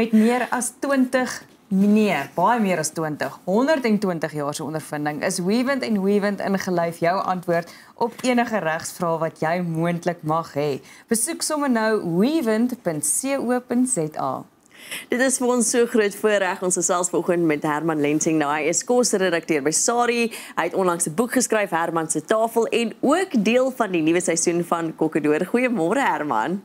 met meer as 20 nee, baie meer as 20, 120 jaar se ondervinding is Weavent & Weavent ingelyf jou antwoord op enige regsvrae wat jy moontlik mag hê. Besoek sommer nou weavent.co.za. Dit is vir ons so groot voorreg. Ons gesels vanoggend met Herman Lensing. Nou, hy is kosredakteur by SARI. Hy het onlangs 'n boek geskryf, Herman se Tafel, en ook deel van die nuwe seisoen van Kokkedoor. Goeiemôre, Herman.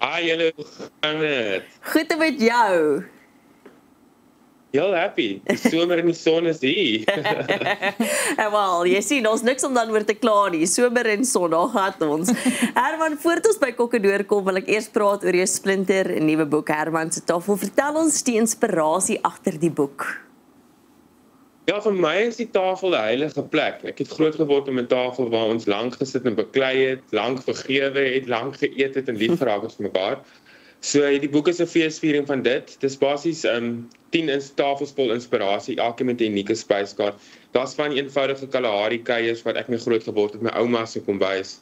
Hi, julle, hoe gaan dit? Goed met jou. Heel happy. Die somer en die son is hier. Wel, jy sien, ons niks om dan oor te kla nie. Somer en son, daar gaan ons. Herman, voordat ons by Kokkedoor kom, wil ek eers praat oor jou splinter nuwe boek, Herman se Tafel. Vertel ons die inspirasie agter die boek. Ja, vir my is die tafel 'n heilige plek. Ek het groot geword op 'n tafel waar ons lank gesit en beklei het, lank vergewe het, lank geëet het en lief geraak het vir mekaar. So die boek is 'n feesviering van dit. Dis basies 10 tafels vol inspirasie, elkeen met 'n unieke spyskaart. Daar's van eenvoudige Kalahari kuiers wat ek mee groot geword het met my ouma se kombuis.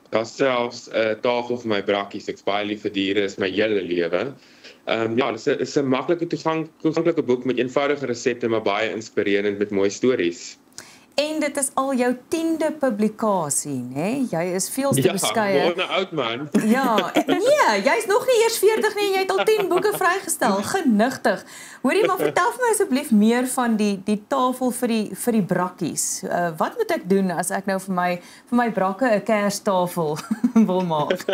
Daar's selfs 'n tafel vir my brakkies. Ek's baie lief vir diere, is my hele lewe. Ja, dis 'n maklike toeganklike boek met eenvoudige resepte, maar baie inspirerend met mooi stories. En dit is al jou 10de publikasie, né? Jy is veel te beskeie. Ja, word 'n oud man. Ja, nee, jy's nog nie eers 40 nie en jy het al 10 boeke vrygestel. Genigtig. Hoorie, maar vertel vir my asseblief meer van die tafel vir die brakkies. Wat moet ek doen as ek nou vir my brakke 'n kerstafel wil maak?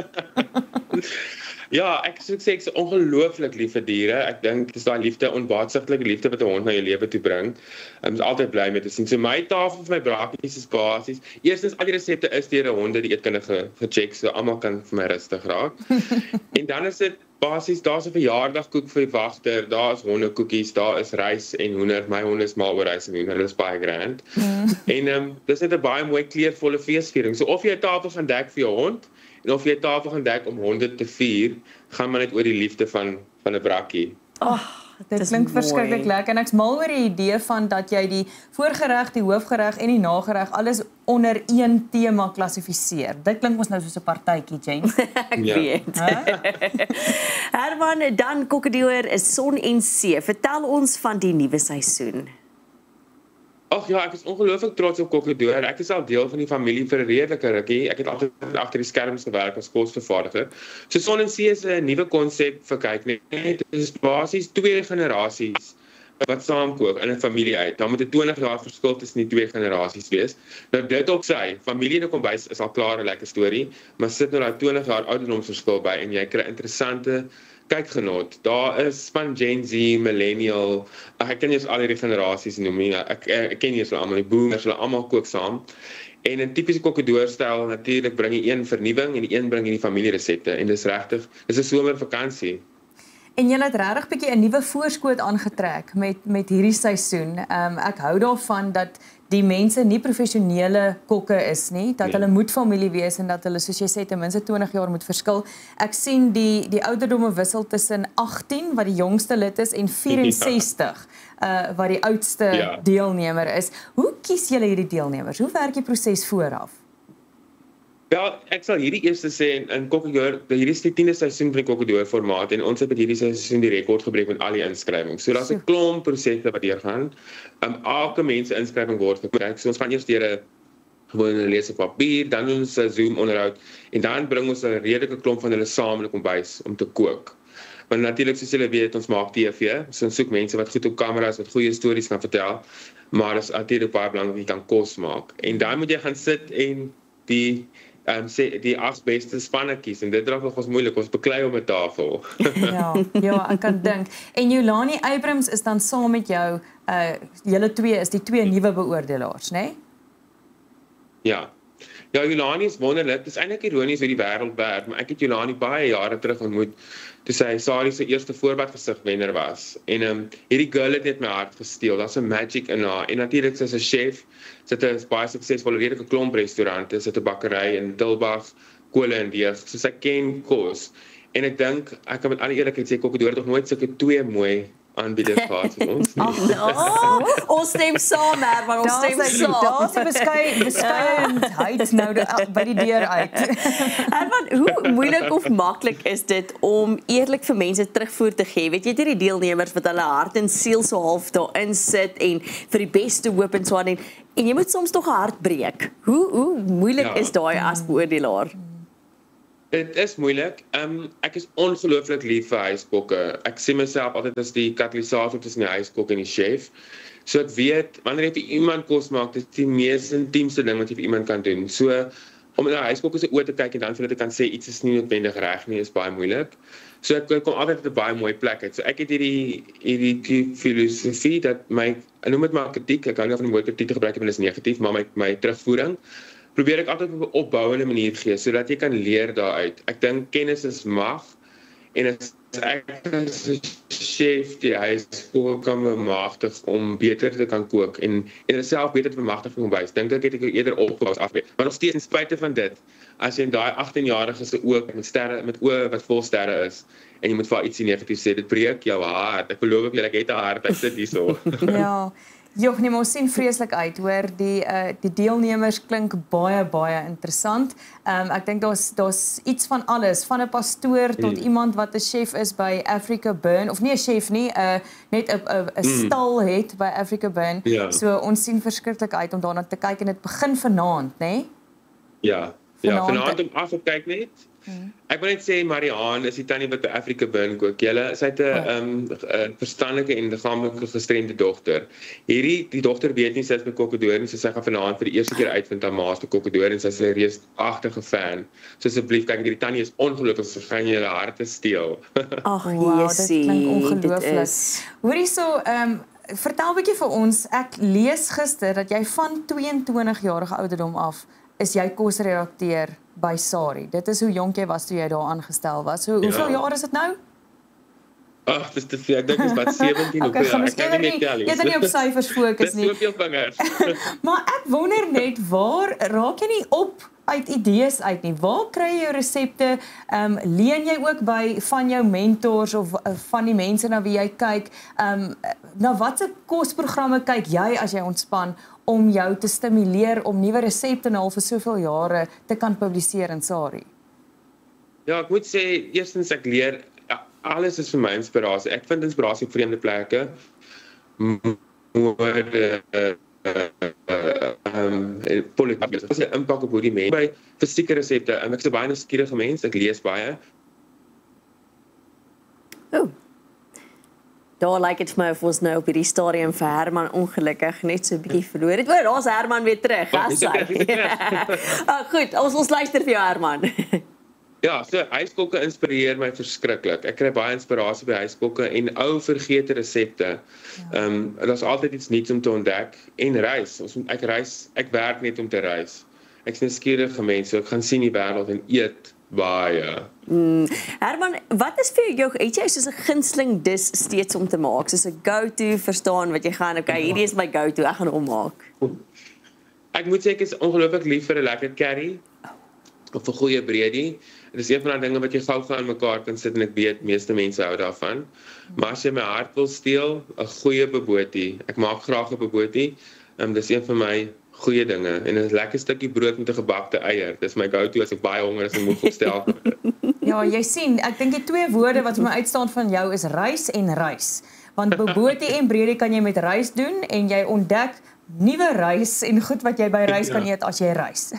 Ja, ek sê ek's ongelooflik lief vir diere. Ek dink dis daai liefde, onbaatsigtelike liefde wat 'n hond na jou lewe toe bring. Ek is altyd bly met te sien. So my tafel vir my brakkies is basies. Eerstens al die resepte is deur 'n honde die eetkundige gecheck, so almal kan vir my rustig raak. En dan is dit basies, daar's 'n verjaardagkoek vir die wagter, daar's hondekoekies, daar is rys en hoender. My honde is mal oor rys en hoender, dit is baie grand. En dis net 'n baie mooi kleurvolle feesviering. So of jy 'n tafel gaan dek vir jou hond, en of jy 'n tafel gaan dek om honde te vier, gaan maar net oor die liefde van 'n brakkie. Dit klink verskriklik lekker en ek's mal oor die idee van dat jy die voorgereg, die hoofgereg en die nagereg alles onder een tema klassifiseer. Dit klink ons nou soos 'n partytjie, Jane. Ek weet. Herman, dan Kokkedoor is Son en See. Vertel ons van die nuwe seisoen. Ag ja, ek is ongelooflik trots op Kokkedoor. Ek is al deel van die familie vir 'n redelike rukkie. Ek het altyd agter die skerms gewerk as kosvervaardiger. So Son en See is 'n nuwe konsep vir kyk net. Dit is basies 2 generasies wat saamkook in 'n familie uit. Dan moet 'n 20 jaar verskil tussen die 2 generasies wees. Nou dit op sy, familie in 'n kombuis is al klaar 'n lekker storie, maar sit nou daai 20 jaar ouderdomsverskil by en jy kry interessante kykgenot. Daar is van Gen Z, Millennial, ek ken nie eens al die generasies noem nie. Ek ken nie eens almal, die boomers, hulle almal kook saam. En 'n tipiese Kokkedoorstyl natuurlik bring jy een vernuwing en die een bring jy die familieresepte en dis regtig, dis 'n somervakansie. En jy het regtig bietjie 'n nuwe voorskoot aangetrek met hierdie seisoen. Ek hou daarvan dat die mense nie professionele kokke is nie, dat hulle moet familie wees en dat hulle, soos jy sê, ten minste 20 jaar moet verskil. Ek sien die ouderdomme wissel tussen 18 wat die jongste lid is en 64 wat die oudste deelnemer is. Hoe kies julle hierdie deelnemers? Hoe werk die proses vooraf? Ja, ek sal hierdie eerste sê in Kokkedoor, hierdie is die 10de seisoen van die Kokkedoor formaat en ons het met hierdie seisoen die rekord gebreek met al die inskrywings. So daar's 'n klomp prosesse wat deurgaan. Elke mens se inskrywing word gekry. So ons gaan eers deur 'n gewone lees op papier, dan doen ons 'n Zoom onderhoud en dan bring ons 'n redelike klomp van hulle saam in 'n kombuis om te kook. Want natuurlik soos julle weet, ons maak TV, so ons soek mense wat goed op kameras, wat goeie stories kan vertel, maar dit is natuurlik baie belangrik dat jy kan kos maak. En dan moet jy gaan sit en die 8 beste spanne kies en dit raak nogals moeilik, ons beklei op 'n tafel. Ja, ek kan dink. En Jolani Abrams is dan saam met jou, julle twee is die 2 nuwe beoordelaars, né? Ja, Jolani is wonderlik. Dit is eintlik ironies hoe die wêreld werk, maar ek het Jolani baie jare terug ontmoet toe sy SARI se eerste voorbadgesigwenner was. En hierdie girl het net my hart gesteel. Daar's 'n magic in haar. En natuurlik sy's 'n chef. Sy het 'n baie suksesvolle redelike klomp restaurante, sy het 'n bakkery in Tilbag, Kole en Deeg. So sy ken kos. En ek dink, ek kan met alle eerlikheid sê Kokkedoor het nog nooit sulke 2 mooi aanbieders gehad soos ons nie. Ons stem saam, Herman, ons stem saam. Daar's 'n beskeidenheid nou by die deur uit. Herman, hoe moeilik of maklik is dit om eerlik vir mense terugvoer te gee? Weet jy, hierdie deelnemers wat hulle hart en siel so half daarin sit en vir die beste hoop en so aan en jy moet soms tog 'n hart breek. Hoe moeilik is daai as beoordelaar? Dit is moeilik. Ek is ongelooflik lief vir huiskokke. Ek sien myself altyd as die katalisator tussen die huiskok en die chef. So ek weet, wanneer jy vir iemand kos maak, dit is die mees intiemste ding wat jy vir iemand kan doen. So, om na huiskokke se oë te kyk en dan vir hulle te kan sê iets is nie noodwendig reg nie, is baie moeilik. So ek kom altyd op 'n baie mooi plek uit. So ek het hierdie filosofie dat ek noem dit maar kritiek, ek hou nie van die woord kritiek te gebruik, want dit is negatief, maar my terugvoering probeer ek altyd op 'n opbouende manier gee, sodat jy kan leer daaruit. Ek dink kennis is mag, en as ek as 'n chef die huiskok kan bemagtig om beter te kan kook, en self beter te bemagtig vir kombuis, dink ek het ek eerder opgebou as afbreek. Maar nog steeds, in spite van dit, as jy in daai 18-jarige se oog met oë wat vol sterre is, en jy moet vir haar ietsie negatief sê, dit breek jou hart. Ek beloof ek het 'n hart, ek sit hierso. Ja. Joch, nee, ons sien vreeslik uit, hoor. Die deelnemers klink baie interessant. Ek dink daar's iets van alles, van 'n pastoor tot iemand wat 'n chef is by Africa Burn, of nie 'n chef nie, net 'n stal het by Africa Burn. Ja. So ons sien verskriklik uit om daarna te kyk, en dit begin vanaand, né? Nee? Ja, vanaand om af te kyk net. Ek wil net sê Marianne is die tannie wat by Africa Burn kook. Sy het 'n verstandelike en liggaamlik gestremde dogter. Die dogter weet nie sy is by Kokkedoor nie, so sy gaan vanaand vir die eerste keer uitvind haar ma is by Kokkedoor en sy is 'n reusagtige fan. So asseblief kyk, hierdie tannie is ongelooflik, sy gaan julle harte steel. Ag, Wow, dit klink ongelooflik. is. Hoorie so, vertel 'n bietjie vir ons. Ek lees gister dat jy van 22 jarige ouderdom af is jy kosredakteur by Sari. Dit is hoe jonk jy was toe jy daar aangestel was. Hoeveel jaar is dit nou? Ag, dis te veel. Ek dink dit is wat 17 Okay, of ek kan nie tel nie. Jy het nie op syfers fokus nie. Dis soveel vingers. Maar ek wonder net, waar raak jy nie op uit idees uit nie? Waar kry jy jou resepte? Leen jy ook van jou mentors of van die mense na wie jy kyk? Na watter kosprogramme kyk jy as jy ontspan om jou te stimuleer om nuwe resepte nou al vir soveel jare te kan publiseer in Sari? Ja, ek moet sê, eerstens ek leer, alles is vir my inspirasie. Ek vind inspirasie op vreemde plekke. Politiek. As 'n impak op hoe die mense by fisieke resepte. Ek is 'n baie nuuskierige mens, ek lees baie. Daar lyk dit vir my of ons nou op hierdie stadium vir Herman ongelukkig net so 'n bietjie verloor het. Daar's Herman weer terug. Goed, ons luister vir jou, Herman. Ja, so huiskokke inspireer my verskriklik. Ek kry baie inspirasie by huiskokke en ou vergete resepte. Daar's altyd iets nuuts om te ontdek en reis. Ek werk net om te reis. Ek's 'n nuuskierige mens, so ek gaan sien die wêreld en eet baie. Herman, wat is vir jou, het jy soos 'n gunsteling dis steeds om te maak? Soos 'n go-to, verstaan wat jy gaan, okay, hierdie is my go-to, ek gaan hom maak. Ek moet sê ek is ongelooflik lief vir 'n lekker curry of 'n goeie breadie. Dit is een van die dinge wat jy gou aan mekaar kan sit en ek weet meeste mense hou daarvan. Maar as jy my hart wil steel, 'n goeie bobotie. Ek maak graag 'n bobotie. Dis een van my goeie dinge en 'n lekker stukkie brood met 'n gebakte eier. Dis my go-to as ek baie honger is en moeg opstel. Ja, jy sien, ek dink die twee woorde wat vir my uitstaan van jou is rys en rys. Want bobotie en breedie kan jy met rys doen en jy ontdek nuwe rys en goed wat jy by rys kan eet as jy reis.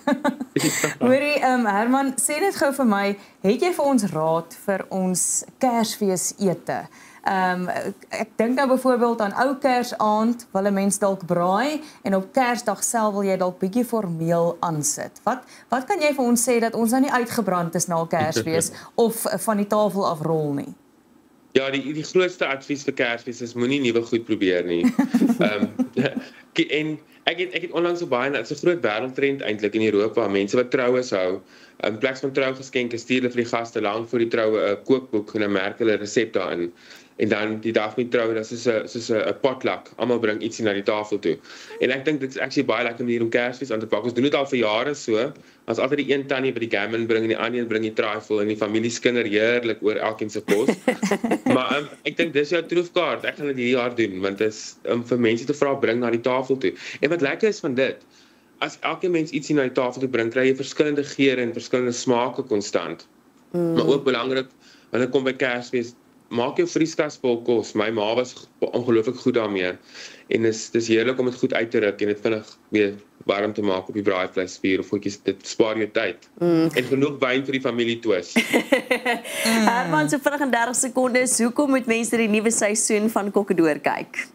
Hoorie, Herman, sê dit gou vir my, het jy vir ons raad vir ons Kersfees ete? Ek dink nou byvoorbeeld aan ou Kersaand wil 'n mens dalk braai en op Kersdag self wil jy dalk bietjie formeel aansit. Wat kan jy vir ons sê dat ons nou nie uitgebrand is na Kersfees of van die tafel afrol nie? Ja, die grootste advies vir Kersfees is moenie nuwe goed probeer nie. En ek het onlangs baie, dit's 'n groot wêreldtrend eintlik in Europa, mense wat troues hou, in plaas van trougeskenke stuur hulle vir die gaste lank voor die troue 'n kookboek en 'n merk hulle resep daarin. En dan die dag met trou, dat is soos 'n potluck. Almal bring ietsie na die tafel toe. En ek dink dit is actually baie lekker manier om Kersfees aan te pak. Ons doen dit al vir jare so. As altyd die een tannie wat die gammon bring en die ander een bring die trifle en die familie skinder heerlik oor elkeen se kos. Maar ek dink dis jou troefkaart. Ek gaan dit hierdie jaar doen want dit is om vir mense te vra bring na die tafel toe. En wat lekker is van dit, as elke mens ietsie na die tafel toe bring, kry jy verskillende geure en verskillende smake konstant. Maar ook belangrik, wanneer dit kom by Kersfees, maak jou vrieskas vol kos. My ma was ongelooflik goed daarmee. En dis heerlik om dit goed uit te ruk en dit vinnig weer warm te maak op die braaivleisvuur of goedjies, dit spaar jou tyd. En genoeg wyn vir die familie twis. Herman, so vinnig in 30 sekondes, hoekom moet mense die nuwe seisoen van Kokkedoor kyk?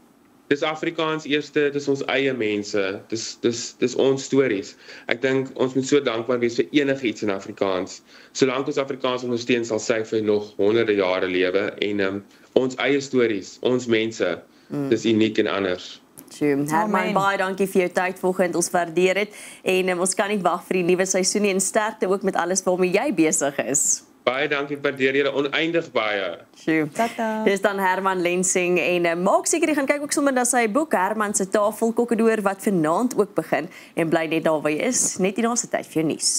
Dis Afrikaans eerste, dis ons eie mense, dis ons stories. Ek dink ons moet so dankbaar wees vir enigiets in Afrikaans. Solank ons Afrikaans ondersteun, sal sy vir nog honderde jare lewe en ons eie stories, ons mense, dis uniek en anders. Herman, baie dankie vir jou tyd vanoggend, ons waardeer dit en ons kan nie wag vir die nuwe seisoen nie en sterkte ook met alles waarmee jy besig is. Baie dankie, waardeer julle oneindig baie. Dis dan Herman Lensing en maak seker jy gaan kyk ook sommer na sy boek Herman se Tafel Kokkedoor wat vanaand ook begin en bly net daar waar jy is, net die naaste tyd vir jou nuus.